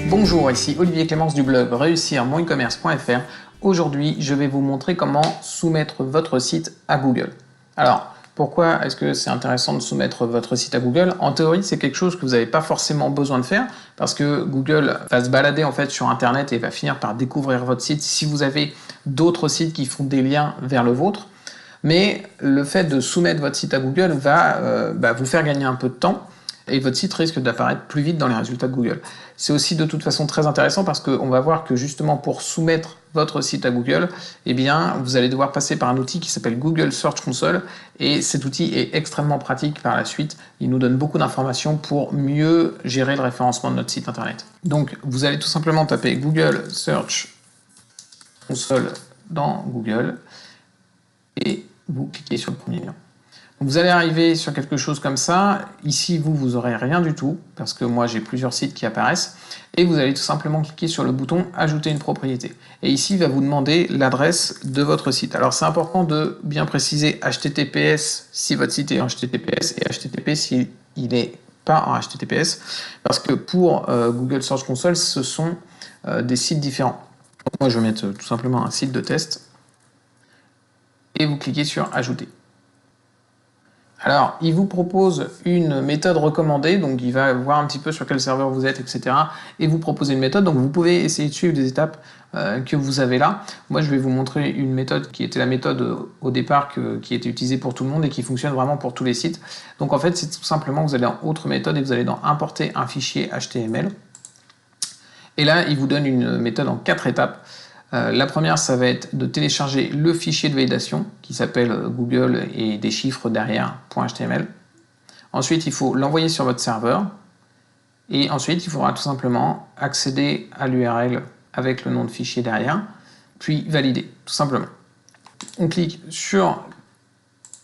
Bonjour, ici Olivier Clémence du blog réussir-mon-e-commerce.fr. Aujourd'hui, je vais vous montrer comment soumettre votre site à Google. Alors, pourquoi est-ce que c'est intéressant de soumettre votre site à Google? En théorie, c'est quelque chose que vous n'avez pas forcément besoin de faire parce que Google va se balader en fait sur Internet et va finir par découvrir votre site si vous avez d'autres sites qui font des liens vers le vôtre. Mais le fait de soumettre votre site à Google va vous faire gagner un peu de temps et votre site risque d'apparaître plus vite dans les résultats de Google. C'est aussi de toute façon très intéressant parce qu'on va voir que justement pour soumettre votre site à Google, eh bien, vous allez devoir passer par un outil qui s'appelle Google Search Console et cet outil est extrêmement pratique par la suite. Il nous donne beaucoup d'informations pour mieux gérer le référencement de notre site internet. Donc, vous allez tout simplement taper Google Search Console dans Google et vous cliquez sur le premier lien. Vous allez arriver sur quelque chose comme ça. Ici, vous n'aurez rien du tout, parce que moi, j'ai plusieurs sites qui apparaissent. Et vous allez tout simplement cliquer sur le bouton « Ajouter une propriété ». Et ici, il va vous demander l'adresse de votre site. Alors, c'est important de bien préciser HTTPS si votre site est en HTTPS et HTTP s'il n'est pas en HTTPS. Parce que pour Google Search Console, ce sont des sites différents. Donc, moi, je vais mettre tout simplement un site de test. Et vous cliquez sur « Ajouter ». Alors, il vous propose une méthode recommandée, donc il va voir un petit peu sur quel serveur vous êtes, etc. et vous proposer une méthode, donc vous pouvez essayer de suivre des étapes que vous avez là. Moi, je vais vous montrer une méthode qui était la méthode au départ qui était utilisée pour tout le monde et qui fonctionne vraiment pour tous les sites. Donc en fait, c'est tout simplement, vous allez dans Autre méthode et vous allez dans Importer un fichier HTML. Et là, il vous donne une méthode en 4 étapes. La première, ça va être de télécharger le fichier de validation qui s'appelle Google et des chiffres derrière .html. Ensuite, il faut l'envoyer sur votre serveur. Et ensuite, il faudra tout simplement accéder à l'URL avec le nom de fichier derrière, puis valider, tout simplement. On clique sur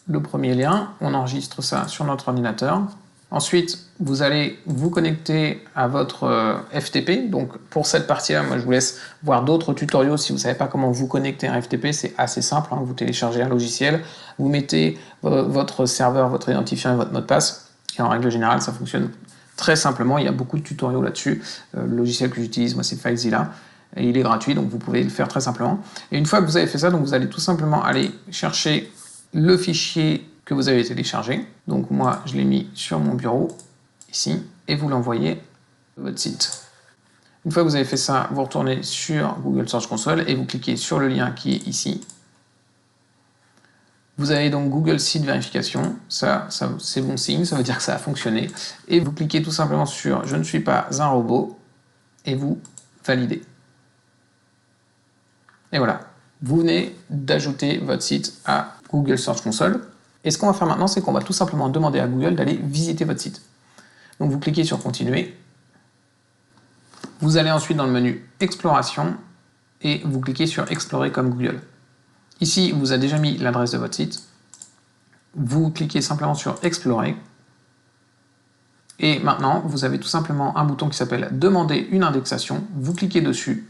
le premier lien, on enregistre ça sur notre ordinateur. Ensuite, vous allez vous connecter à votre FTP. Donc pour cette partie-là, moi je vous laisse voir d'autres tutoriaux si vous ne savez pas comment vous connecter à un FTP. C'est assez simple, hein. Vous téléchargez un logiciel, vous mettez votre serveur, votre identifiant et votre mot de passe. Et en règle générale, ça fonctionne très simplement. Il y a beaucoup de tutoriaux là-dessus. Le logiciel que j'utilise, moi c'est FileZilla. Et il est gratuit, donc vous pouvez le faire très simplement. Et une fois que vous avez fait ça, donc vous allez tout simplement aller chercher le fichier que vous avez téléchargé. Donc moi, je l'ai mis sur mon bureau, ici, et vous l'envoyez à votre site. Une fois que vous avez fait ça, vous retournez sur Google Search Console et vous cliquez sur le lien qui est ici. Vous avez donc Google Site Vérification, ça c'est bon signe, ça veut dire que ça a fonctionné. Et vous cliquez tout simplement sur « Je ne suis pas un robot » et vous validez. Et voilà, vous venez d'ajouter votre site à Google Search Console. Et ce qu'on va faire maintenant, c'est qu'on va tout simplement demander à Google d'aller visiter votre site. Donc vous cliquez sur Continuer. Vous allez ensuite dans le menu Exploration et vous cliquez sur Explorer comme Google. Ici, vous avez déjà mis l'adresse de votre site. Vous cliquez simplement sur Explorer. Et maintenant, vous avez tout simplement un bouton qui s'appelle Demander une indexation. Vous cliquez dessus.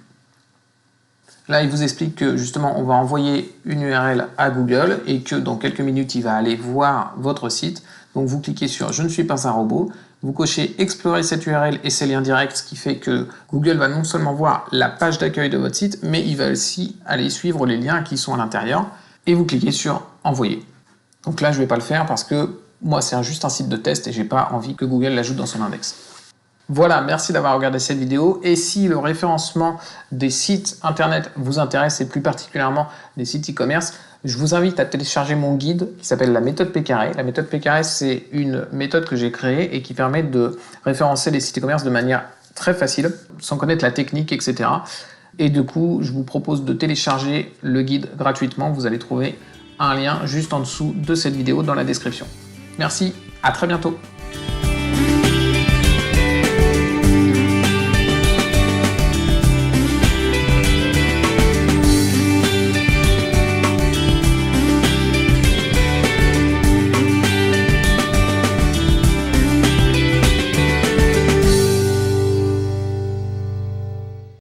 Là, il vous explique que justement, on va envoyer une URL à Google et que dans quelques minutes, il va aller voir votre site. Donc, vous cliquez sur « Je ne suis pas un robot ». Vous cochez « Explorer cette URL et ses liens directs », ce qui fait que Google va non seulement voir la page d'accueil de votre site, mais il va aussi aller suivre les liens qui sont à l'intérieur. Et vous cliquez sur « Envoyer ». Donc là, je ne vais pas le faire parce que moi, c'est juste un site de test et je n'ai pas envie que Google l'ajoute dans son index. Voilà, merci d'avoir regardé cette vidéo et si le référencement des sites internet vous intéresse et plus particulièrement des sites e-commerce, je vous invite à télécharger mon guide qui s'appelle la méthode P carré. La méthode P carré, c'est une méthode que j'ai créée et qui permet de référencer les sites e-commerce de manière très facile, sans connaître la technique, etc. Et du coup, je vous propose de télécharger le guide gratuitement. Vous allez trouver un lien juste en dessous de cette vidéo dans la description. Merci, à très bientôt.